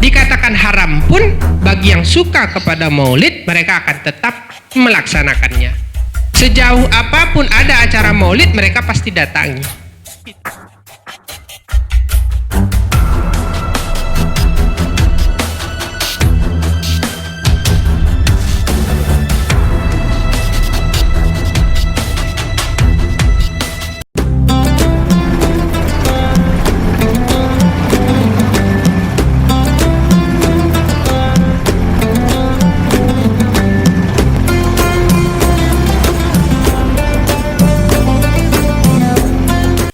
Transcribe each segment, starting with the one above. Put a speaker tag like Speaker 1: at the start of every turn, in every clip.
Speaker 1: dikatakan haram pun, bagi yang suka kepada maulid, mereka akan tetap melaksanakannya. Sejauh apapun ada acara maulid, mereka pasti datangi.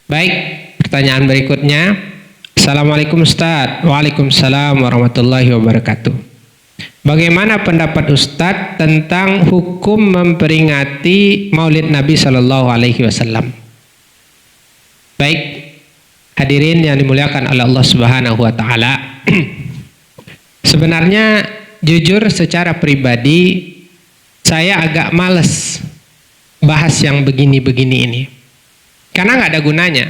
Speaker 1: Baik, pertanyaan berikutnya. Assalamualaikum Ustadz. Waalaikumsalam warahmatullahi wabarakatuh. Bagaimana pendapat Ustadz tentang hukum memperingati Maulid Nabi Shallallahu Alaihi Wasallam? Baik, hadirin yang dimuliakan oleh Allah Subhanahu Wa Taala. Sebenarnya jujur secara pribadi saya agak males bahas yang begini-begini ini. Karena nggak ada gunanya.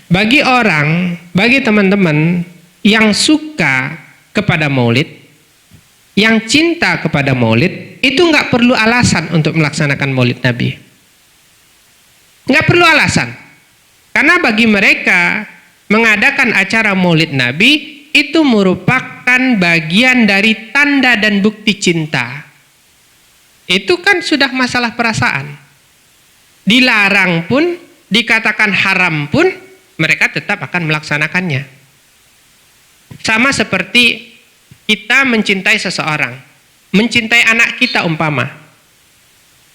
Speaker 1: Bagi teman-teman yang suka kepada maulid, yang cinta kepada maulid, itu nggak perlu alasan untuk melaksanakan maulid Nabi. Nggak perlu alasan. Karena bagi mereka, mengadakan acara maulid Nabi, itu merupakan bagian dari tanda dan bukti cinta. Itu kan sudah masalah perasaan. Dilarang pun, dikatakan haram pun, mereka tetap akan melaksanakannya. Sama seperti kita mencintai seseorang, mencintai anak kita umpama.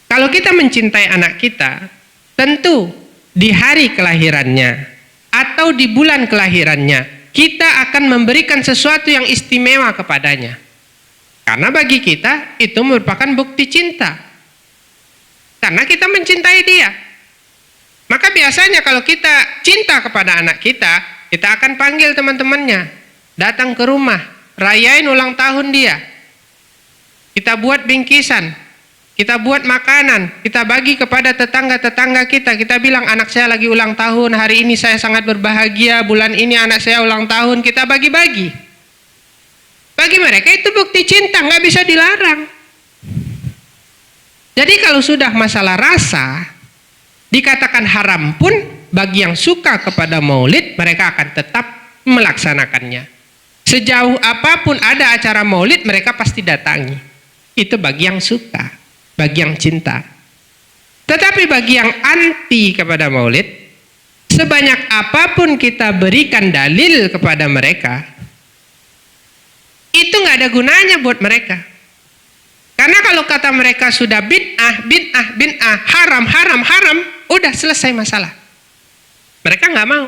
Speaker 1: Kalau kita mencintai anak kita, tentu di hari kelahirannya atau di bulan kelahirannya, kita akan memberikan sesuatu yang istimewa kepadanya. Karena bagi kita itu merupakan bukti cinta. Karena kita mencintai dia. Maka biasanya kalau kita cinta kepada anak kita, kita akan panggil teman-temannya, datang ke rumah, rayain ulang tahun dia. Kita buat bingkisan, kita buat makanan, kita bagi kepada tetangga-tetangga kita. Kita bilang, anak saya lagi ulang tahun, hari ini saya sangat berbahagia, bulan ini anak saya ulang tahun, kita bagi-bagi. Bagi mereka itu bukti cinta, nggak bisa dilarang. Jadi kalau sudah masalah rasa, dikatakan haram pun, bagi yang suka kepada maulid, mereka akan tetap melaksanakannya. Sejauh apapun ada acara maulid, mereka pasti datangi. Itu bagi yang suka, bagi yang cinta. Tetapi bagi yang anti kepada maulid, sebanyak apapun kita berikan dalil kepada mereka, itu nggak ada gunanya buat mereka. Karena kalau kata mereka sudah bid'ah, haram, udah selesai masalah. Mereka nggak mau.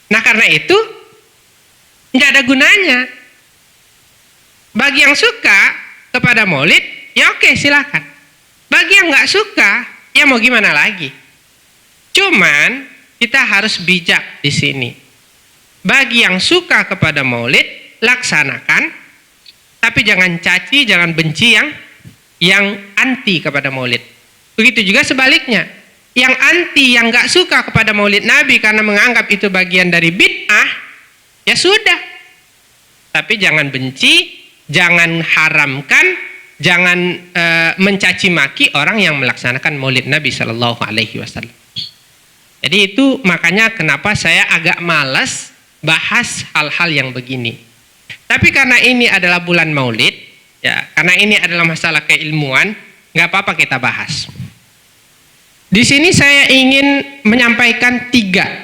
Speaker 1: Nah karena itu, nggak ada gunanya. Bagi yang suka kepada maulid, ya oke silakan. Bagi yang nggak suka, ya mau gimana lagi. Cuman kita harus bijak di sini. Bagi yang suka kepada maulid, laksanakan. Tapi jangan caci, jangan benci yang anti kepada maulid. Begitu juga sebaliknya. Yang anti, yang gak suka kepada maulid Nabi karena menganggap itu bagian dari bid'ah, ya sudah. Tapi jangan benci, jangan haramkan, jangan mencaci maki orang yang melaksanakan maulid Nabi Shallallahu Alaihi Wasallam. Jadi itu makanya kenapa saya agak malas bahas hal-hal yang begini. Tapi karena ini adalah bulan maulid, ya, karena ini adalah masalah keilmuan, nggak apa-apa kita bahas. Di sini saya ingin menyampaikan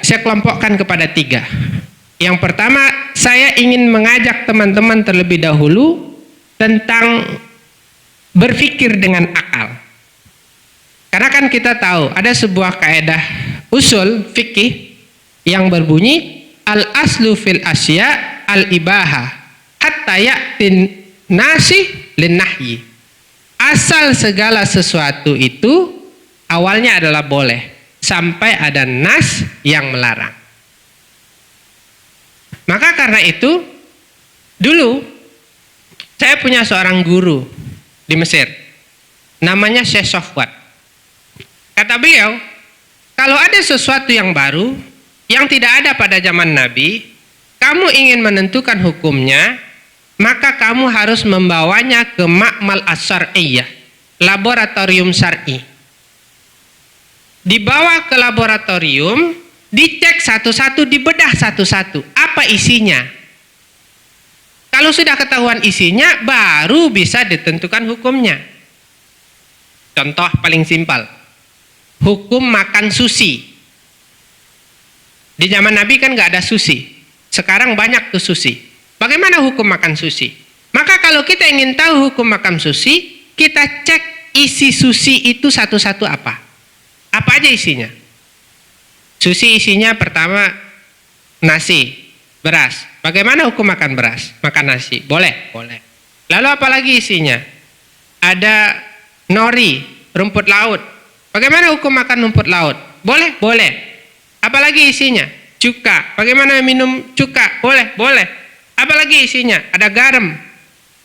Speaker 1: saya kelompokkan kepada 3. Yang pertama, saya ingin mengajak teman-teman terlebih dahulu tentang berpikir dengan akal. Karena kan kita tahu ada sebuah kaidah usul fikih yang berbunyi al-aslu fil asya al-ibahah hatta ya'tin nasih lin nahyi. Asal segala sesuatu itu awalnya adalah boleh sampai ada nas yang melarang. Maka karena itu dulu saya punya seorang guru di Mesir, namanya Syekh Sofwat. Kata beliau, kalau ada sesuatu yang baru yang tidak ada pada zaman Nabi, kamu ingin menentukan hukumnya, maka kamu harus membawanya ke ma'mal as-syar'iyyah, laboratorium syar'i. Dibawa ke laboratorium, dicek satu-satu, dibedah satu-satu. Apa isinya? Kalau sudah ketahuan isinya, baru bisa ditentukan hukumnya. Contoh paling simpel, hukum makan sushi. Di zaman Nabi kan nggak ada sushi. Sekarang banyak tuh sushi. Bagaimana hukum makan sushi? Maka kalau kita ingin tahu hukum makan sushi, kita cek isi sushi itu satu-satu apa. Apa aja isinya? Sushi isinya pertama nasi, beras. Bagaimana hukum makan beras? Makan nasi? Boleh? Boleh. Lalu apa lagi isinya? Ada nori, rumput laut. Bagaimana hukum makan rumput laut? Boleh? Boleh. Apalagi isinya? Cuka. Bagaimana minum cuka? Boleh? Boleh. Apalagi isinya? Ada garam,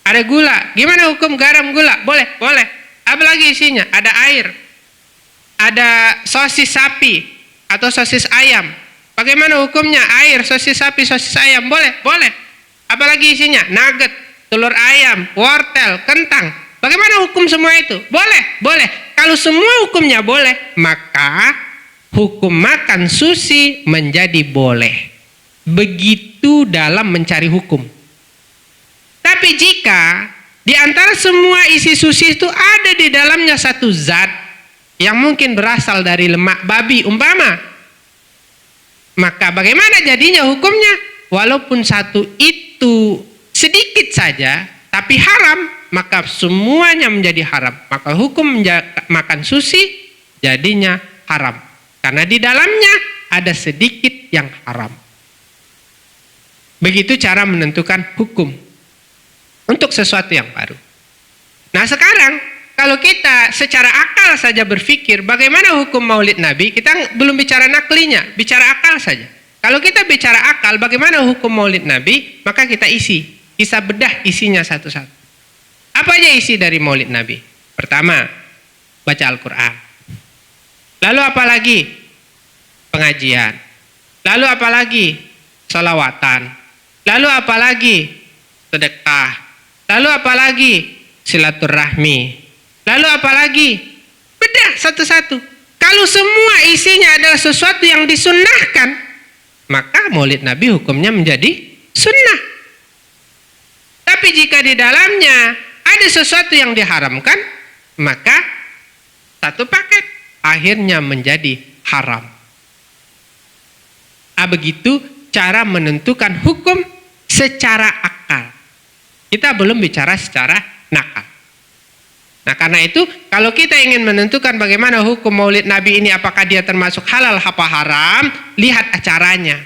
Speaker 1: ada gula. Gimana hukum garam, gula? Boleh? Boleh. Apalagi isinya? Ada air, ada sosis sapi atau sosis ayam. Bagaimana hukumnya? Air, sosis sapi, sosis ayam. Boleh? Boleh. Apalagi isinya? Nugget, telur ayam, wortel, kentang. Bagaimana hukum semua itu? Boleh? Boleh. Kalau semua hukumnya boleh, maka hukum makan sushi menjadi boleh. Begitu dalam mencari hukum. Tapi jika di antara semua isi sushi itu ada di dalamnya satu zat yang mungkin berasal dari lemak babi umpama, maka bagaimana jadinya hukumnya? Walaupun satu itu sedikit saja tapi haram, maka semuanya menjadi haram. Maka hukum makan sushi jadinya haram, karena di dalamnya ada sedikit yang haram. Begitu cara menentukan hukum untuk sesuatu yang baru. Nah sekarang kalau kita secara akal saja berpikir bagaimana hukum maulid Nabi, kita belum bicara naklinya, bicara akal saja. Kalau kita bicara akal bagaimana hukum maulid Nabi, maka kita bisa bedah isinya satu-satu. Apa aja isi dari maulid Nabi? Pertama, baca Al-Quran. Lalu apa lagi? Pengajian. Lalu apa lagi? Salawatan. Lalu apa lagi? Sedekah. Lalu apa lagi? Silaturahmi. Lalu apa lagi? Bedah satu-satu. Kalau semua isinya adalah sesuatu yang disunnahkan, maka maulid Nabi hukumnya menjadi sunnah. Tapi jika di dalamnya ada sesuatu yang diharamkan, maka satu paket akhirnya menjadi haram. Begitu cara menentukan hukum secara akal. Kita belum bicara secara nakal. Nah karena itu kalau kita ingin menentukan bagaimana hukum maulid Nabi ini, apakah dia termasuk halal apa haram, lihat acaranya.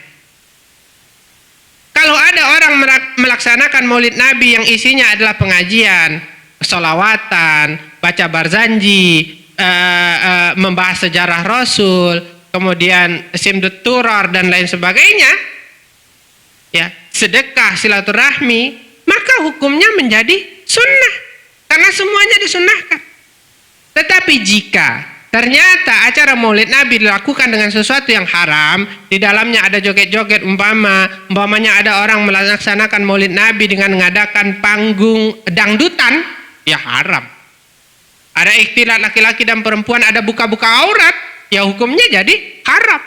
Speaker 1: Kalau ada orang melaksanakan maulid Nabi yang isinya adalah pengajian, sholawatan, baca barzanji, membahas sejarah Rasul, kemudian simdut turor dan lain sebagainya, ya, sedekah, silaturahmi, maka hukumnya menjadi sunnah karena semuanya disunnahkan. Tetapi jika ternyata acara maulid Nabi dilakukan dengan sesuatu yang haram, di dalamnya ada joget-joget, umpamanya ada orang melaksanakan maulid Nabi dengan mengadakan panggung dangdutan, ya haram. Ada ikhtilat laki-laki dan perempuan, ada buka-buka aurat, ya hukumnya jadi haram.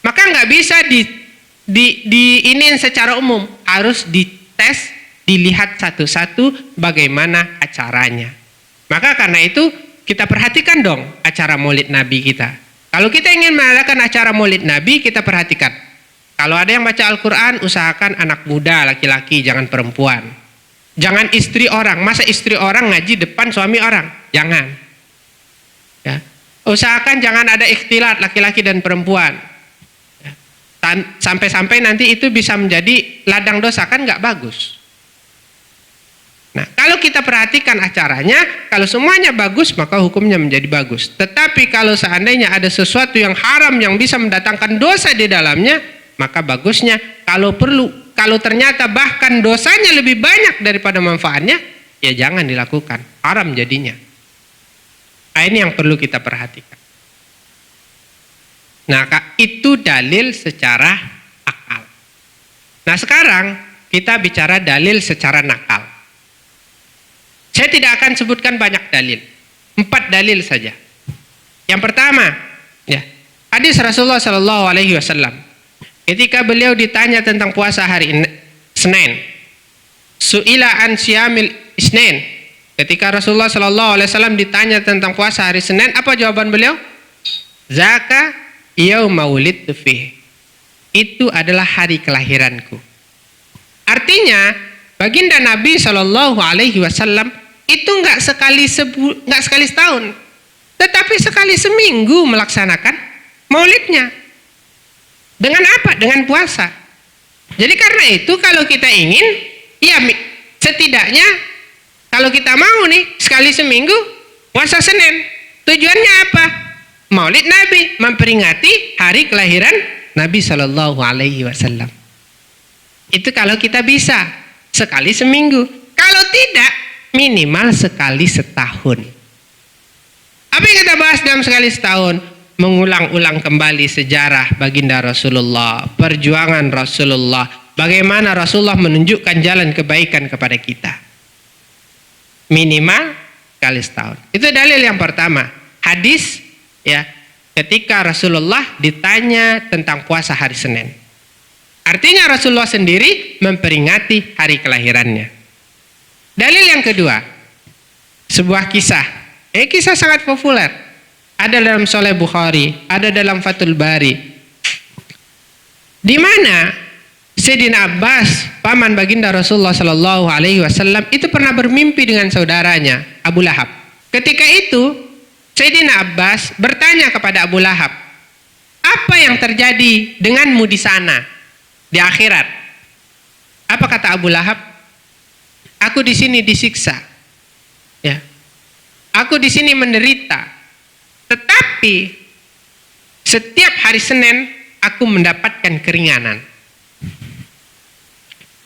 Speaker 1: Maka nggak bisa diinin secara umum, harus dites, dilihat satu-satu bagaimana acaranya. Maka karena itu kita perhatikan dong acara maulid Nabi kita. Kalau kita ingin mengadakan acara maulid Nabi, kita perhatikan. Kalau ada yang baca Al-Quran, usahakan anak muda, laki-laki, jangan perempuan. Jangan istri orang. Masa istri orang ngaji depan suami orang? Jangan. Ya. Usahakan jangan ada ikhtilat laki-laki dan perempuan. Ya. Sampai-sampai nanti itu bisa menjadi ladang dosa, kan nggak bagus. Nah, kalau kita perhatikan acaranya, kalau semuanya bagus, maka hukumnya menjadi bagus. Tetapi kalau seandainya ada sesuatu yang haram yang bisa mendatangkan dosa di dalamnya, maka bagusnya kalau perlu, kalau ternyata bahkan dosanya lebih banyak daripada manfaatnya, ya jangan dilakukan, haram jadinya. Nah, ini yang perlu kita perhatikan. Nah, itu dalil secara akal. Nah sekarang kita bicara dalil secara nakal. Saya tidak akan sebutkan banyak dalil, 4 dalil saja. Yang pertama, ya, hadis Rasulullah Shallallahu Alaihi Wasallam ketika beliau ditanya tentang puasa hari Senin, su'ila an siyamil isnin. Ketika Rasulullah Shallallahu Alaihi Wasallam ditanya tentang puasa hari Senin, apa jawaban beliau? Zaka yauma wulidtu fihi. Itu adalah hari kelahiranku. Artinya, baginda Nabi Shallallahu Alaihi Wasallam itu nggak sekali setahun, tetapi sekali seminggu melaksanakan maulidnya. Dengan apa? Dengan puasa. Jadi karena itu kalau kita ingin, ya setidaknya kalau kita mau nih sekali seminggu puasa Senin. Tujuannya apa? Maulid Nabi, memperingati hari kelahiran Nabi Shallallahu Alaihi Wasallam. Itu kalau kita bisa sekali seminggu. Kalau tidak, minimal sekali setahun. Apa yang kita bahas dalam sekali setahun? Mengulang-ulang kembali sejarah baginda Rasulullah, perjuangan Rasulullah, bagaimana Rasulullah menunjukkan jalan kebaikan kepada kita. Minimal sekali setahun. Itu dalil yang pertama. Hadis, ya, ketika Rasulullah ditanya tentang puasa hari Senin. Artinya Rasulullah sendiri memperingati hari kelahirannya. Dalil yang kedua, sebuah kisah. Kisah sangat populer. Ada dalam Sahih Bukhari, ada dalam Fathul Bari. Di mana Sayyidina Abbas, paman baginda Rasulullah Shallallahu Alaihi Wasallam, itu pernah bermimpi dengan saudaranya Abu Lahab. Ketika itu Sayyidina Abbas bertanya kepada Abu Lahab, apa yang terjadi denganmu di sana, di akhirat? Apa kata Abu Lahab? Aku di sini disiksa, ya. Aku di sini menderita, tetapi setiap hari Senin aku mendapatkan keringanan.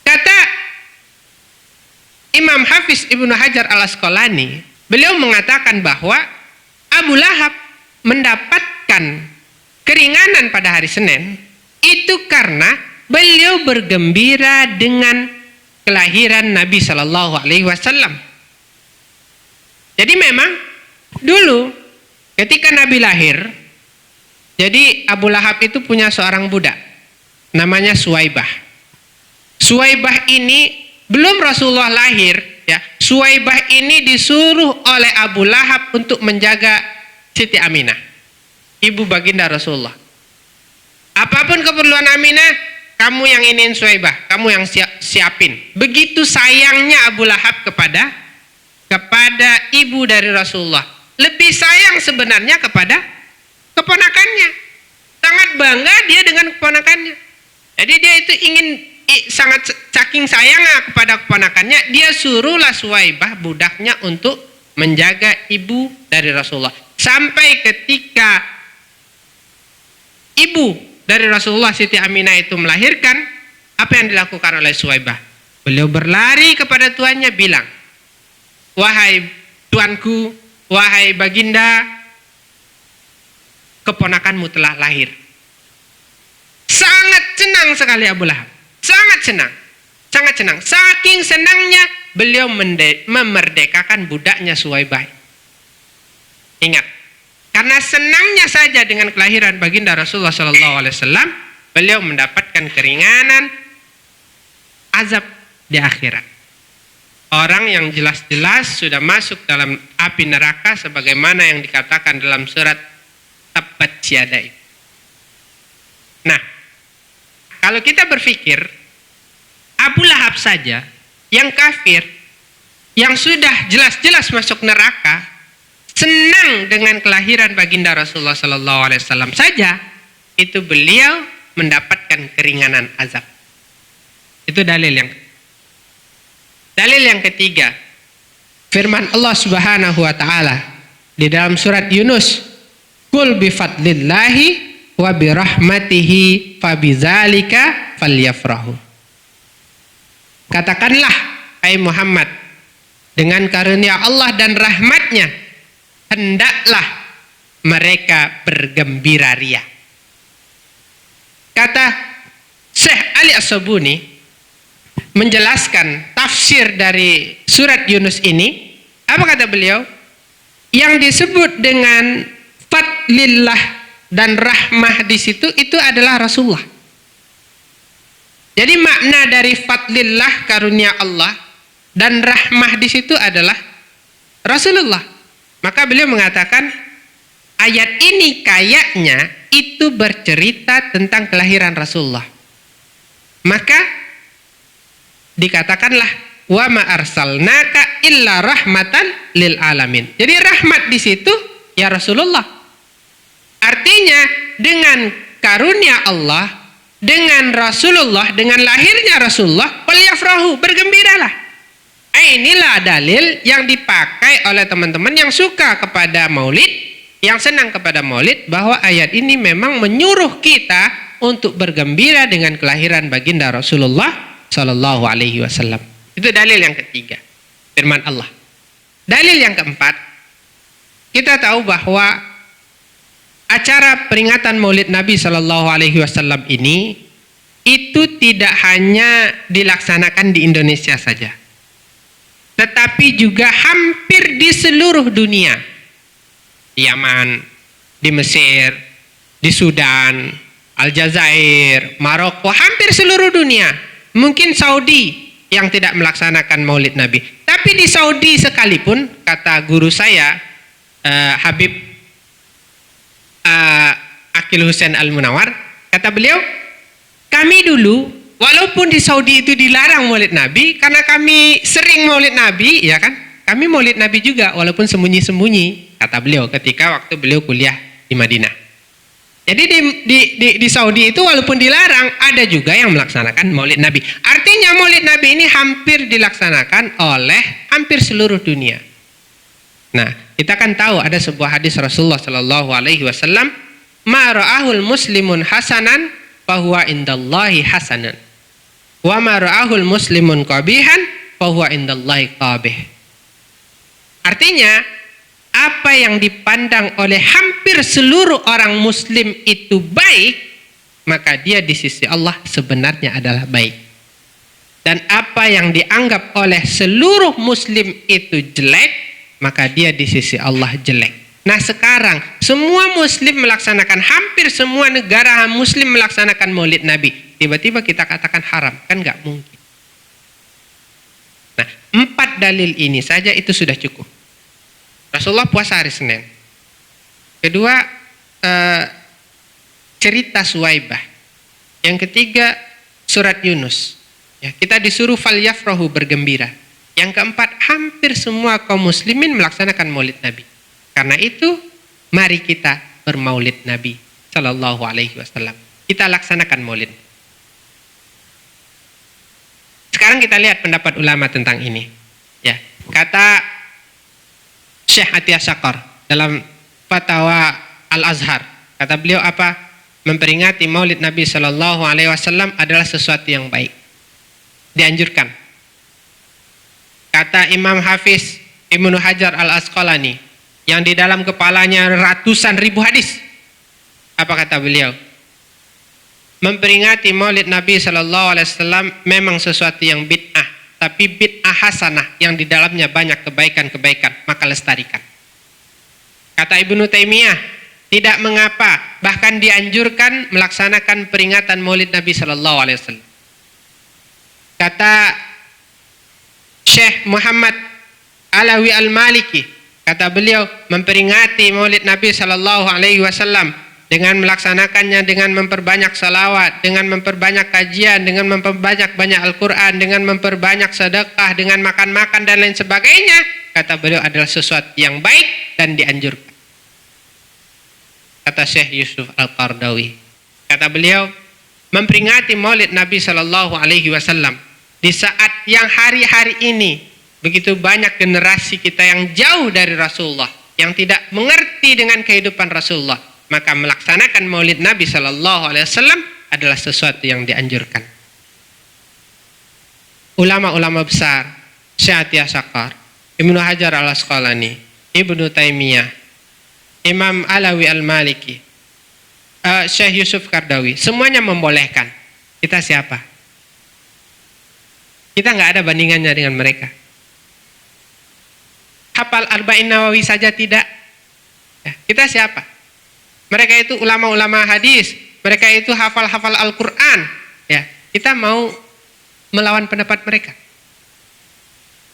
Speaker 1: Kata Imam Hafiz Ibnu Hajar Al-Asqalani, beliau mengatakan bahwa Abu Lahab mendapatkan keringanan pada hari Senin itu karena beliau bergembira dengan kelahiran Nabi Shallallahu Alaihi Wasallam. Jadi memang dulu ketika Nabi lahir, jadi Abu Lahab itu punya seorang budak namanya Suwaibah. Suwaibah ini belum Rasulullah lahir, ya. Suwaibah ini disuruh oleh Abu Lahab untuk menjaga Siti Aminah, ibu baginda Rasulullah. Apapun keperluan Aminah, kamu yang iniin Suwaibah, kamu yang siapin. Begitu sayangnya Abu Lahab kepada ibu dari Rasulullah. Lebih sayang sebenarnya kepada keponakannya. Sangat bangga dia dengan keponakannya. Jadi dia itu ingin sangat saking sayangnya kepada keponakannya, dia suruhlah Suwaibah budaknya untuk menjaga ibu dari Rasulullah. Sampai ketika ibu dari Rasulullah Siti Aminah itu melahirkan, apa yang dilakukan oleh Suwaibah? Beliau berlari kepada tuannya bilang, wahai tuanku, wahai baginda, keponakanmu telah lahir. Sangat senang sekali Abu Lahab, sangat senang, sangat senang. Saking senangnya beliau memerdekakan budaknya Suwaibah. Ingat, karena senangnya saja dengan kelahiran baginda Rasulullah SAW, beliau mendapatkan keringanan azab di akhirat. Orang yang jelas-jelas sudah masuk dalam api neraka sebagaimana yang dikatakan dalam surat Tabbat Yada. Nah, kalau kita berpikir Abu Lahab saja yang kafir, yang sudah jelas-jelas masuk neraka, senang dengan kelahiran baginda Rasulullah SAW saja, itu beliau mendapatkan keringanan azab. Itu dalil yang ketiga, firman Allah Subhanahu wa taala di dalam surat Yunus, "Qul bi fadlillahi wa bi rahmatihi fabidzalika falyafrahu." Katakanlah, hai Muhammad, dengan karunia Allah dan rahmatnya hendaklah mereka bergembira ria. Kata Syekh Ali As-Sabuni menjelaskan tafsir dari surat Yunus ini, apa kata beliau? Yang disebut dengan fadlillah dan rahmah di situ itu adalah Rasulullah. Jadi makna dari fadlillah, karunia Allah, dan rahmah di situ adalah Rasulullah. Maka beliau mengatakan ayat ini kayaknya itu bercerita tentang kelahiran Rasulullah. Maka dikatakanlah wa ma arsalnaka illa rahmatan lil alamin. Jadi rahmat di situ ya Rasulullah. Artinya dengan karunia Allah, dengan Rasulullah, dengan lahirnya Rasulullah, walyafrahu, bergembiralah. Inilah dalil yang dipakai oleh teman-teman yang suka kepada Maulid, yang senang kepada Maulid, bahwa ayat ini memang menyuruh kita untuk bergembira dengan kelahiran baginda Rasulullah Sallallahu Alaihi Wasallam. Itu dalil yang ketiga, firman Allah. Dalil yang keempat, kita tahu bahwa acara peringatan Maulid Nabi Sallallahu Alaihi Wasallam ini itu tidak hanya dilaksanakan di Indonesia saja, tetapi juga hampir di seluruh dunia. Di Yaman, di Mesir, di Sudan, Aljazair, Maroko, hampir seluruh dunia. Mungkin Saudi yang tidak melaksanakan Maulid Nabi. Tapi di Saudi sekalipun, kata guru saya, Habib Akil Hussein Al-Munawar, kata beliau, kami dulu, walaupun di Saudi itu dilarang Maulid Nabi, karena kami sering Maulid Nabi, ya kan? Kami Maulid Nabi juga, walaupun sembunyi-sembunyi, kata beliau ketika waktu beliau kuliah di Madinah. Jadi di Saudi itu walaupun dilarang, ada juga yang melaksanakan Maulid Nabi. Artinya Maulid Nabi ini hampir dilaksanakan oleh hampir seluruh dunia. Nah, kita kan tahu ada sebuah hadis Rasulullah Sallallahu Alaihi Wasallam, ma ra'ahul muslimun hasanan fahuwa indallahi hasanan, wa ma ra'ahul muslimun qabihan fahuwa indallahi qabih. Artinya, apa yang dipandang oleh hampir seluruh orang muslim itu baik, maka dia di sisi Allah sebenarnya adalah baik. Dan apa yang dianggap oleh seluruh muslim itu jelek, maka dia di sisi Allah jelek. Nah sekarang, semua muslim melaksanakan, hampir semua negara muslim melaksanakan Maulid Nabi. Tiba-tiba kita katakan haram, kan nggak mungkin. Nah, 4 dalil ini saja itu sudah cukup. Rasulullah puasa hari Senin. Kedua, cerita Suwaibah. Yang ketiga, surat Yunus. Ya, kita disuruh falyafrahu, bergembira. Yang keempat, hampir semua kaum muslimin melaksanakan Maulid Nabi. Karena itu, mari kita bermaulid Nabi Sallallahu Alaihi Wasallam. Kita laksanakan Maulid. Sekarang kita lihat pendapat ulama tentang ini. Ya, kata Syekh Atiyah Syakar dalam Fatwa Al-Azhar, kata beliau apa? Memperingati Maulid Nabi Sallallahu Alaihi Wasallam adalah sesuatu yang baik, dianjurkan. Kata Imam Hafiz Ibnu Hajar Al-Asqalani, yang di dalam kepalanya ratusan ribu hadis, apa kata beliau? Memperingati Maulid Nabi Sallallahu Alaihi Wasallam memang sesuatu yang bid'ah, tapi bid'ah hasanah yang di dalamnya banyak kebaikan-kebaikan, maka lestarikan. Kata Ibnu Taimiyah, tidak mengapa, bahkan dianjurkan melaksanakan peringatan Maulid Nabi Sallallahu Alaihi Wasallam. Kata Syekh Muhammad Alawi Al-Maliki, kata beliau, memperingati Maulid Nabi Sallallahu Alaihi Wasallam dengan melaksanakannya dengan memperbanyak salawat, dengan memperbanyak kajian, dengan memperbanyak banyak Al-Quran, dengan memperbanyak sedekah, dengan makan-makan dan lain sebagainya, kata beliau adalah sesuatu yang baik dan dianjurkan. Kata Syekh Yusuf Al-Qardawi, kata beliau, memperingati Maulid Nabi Sallallahu Alaihi Wasallam di saat yang hari-hari ini begitu banyak generasi kita yang jauh dari Rasulullah, yang tidak mengerti dengan kehidupan Rasulullah, maka melaksanakan Maulid Nabi Sallallahu Alaihi Wasallam adalah sesuatu yang dianjurkan. Ulama-ulama besar, Syekh Atiyah Syakar, Ibnu Hajar Al-Asqalani, Ibnu Taimiyah, Imam Alawi Al-Maliki, Syekh Yusuf Qardawi, semuanya membolehkan Kita siapa? Kita nggak ada bandingannya dengan mereka. Hafal Arba'in Nawawi saja tidak. Ya, kita siapa? Mereka itu ulama-ulama hadis. Mereka itu hafal-hafal Al-Quran. Ya, kita mau melawan pendapat mereka.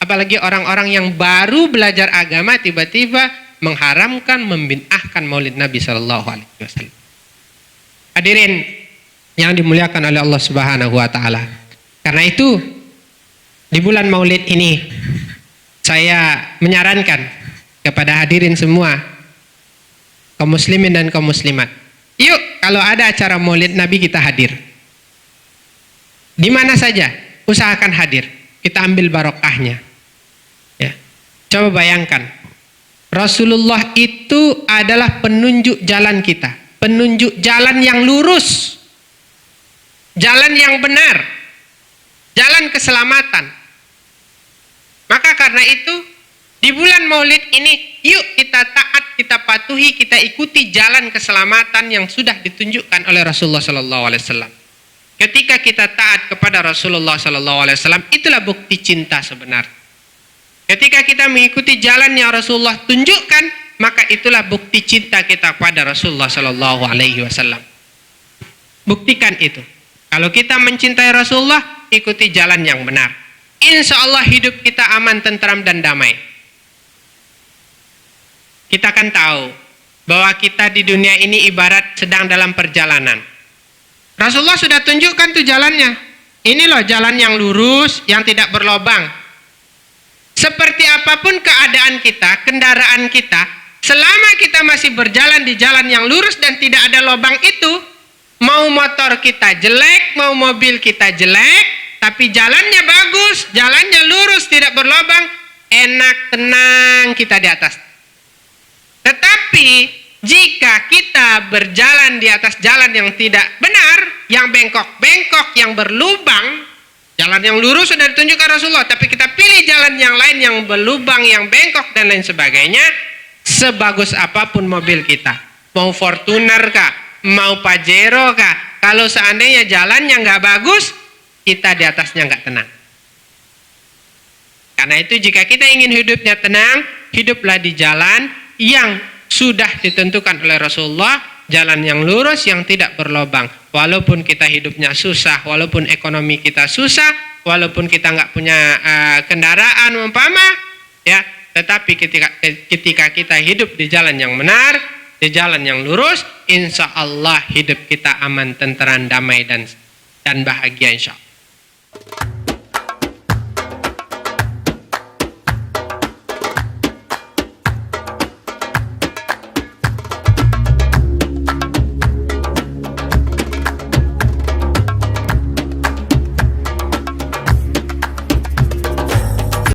Speaker 1: Apalagi orang-orang yang baru belajar agama tiba-tiba mengharamkan, membid'ahkan Maulid Nabi Shallallahu Alaihi Wasallam. Hadirin yang dimuliakan oleh Allah Subhanahu Wa Taala. Karena itu di bulan Maulid ini saya menyarankan kepada hadirin semua, kaum muslimin dan kaum muslimat, yuk kalau ada acara Maulid Nabi kita hadir. Di mana saja usahakan hadir. Kita ambil barokahnya. Ya. Coba bayangkan, Rasulullah itu adalah penunjuk jalan kita, penunjuk jalan yang lurus, jalan yang benar, jalan keselamatan. Maka karena itu di bulan Maulid ini yuk kita taat, kita patuhi, kita ikuti jalan keselamatan yang sudah ditunjukkan oleh Rasulullah Sallallahu Alaihi Wasallam. Ketika kita taat kepada Rasulullah Sallallahu Alaihi Wasallam, itulah bukti cinta sebenarnya. Ketika kita mengikuti jalan yang Rasulullah tunjukkan, maka itulah bukti cinta kita kepada Rasulullah Sallallahu Alaihi Wasallam. Buktikan itu. Kalau kita mencintai Rasulullah, ikuti jalan yang benar. Insya Allah hidup kita aman, tentram, dan damai. Kita kan tahu bahwa kita di dunia ini ibarat sedang dalam perjalanan. Rasulullah sudah tunjukkan tuh jalannya. Ini loh jalan yang lurus, yang tidak berlobang. Seperti apapun keadaan kita, kendaraan kita, selama kita masih berjalan di jalan yang lurus dan tidak ada lobang itu, mau motor kita jelek, mau mobil kita jelek, tapi jalannya bagus, jalannya lurus, tidak berlobang, enak, tenang kita di atas. Tetapi jika kita berjalan di atas jalan yang tidak benar, yang bengkok-bengkok, yang berlubang, jalan yang lurus sudah ditunjukkan Rasulullah, tapi kita pilih jalan yang lain yang berlubang, yang bengkok, dan lain sebagainya, sebagus apapun mobil kita, mau Fortuner kah, mau Pajero kah, kalau seandainya jalannya nggak bagus, kita di atasnya nggak tenang. Karena itu jika kita ingin hidupnya tenang, hiduplah di jalan yang sudah ditentukan oleh Rasulullah, jalan yang lurus yang tidak berlobang. Walaupun kita hidupnya susah, walaupun ekonomi kita susah, walaupun kita nggak punya kendaraan umpama, ya, tetapi ketika kita hidup di jalan yang benar, di jalan yang lurus, insya Allah hidup kita aman, tenteran, damai, dan bahagia insya Allah.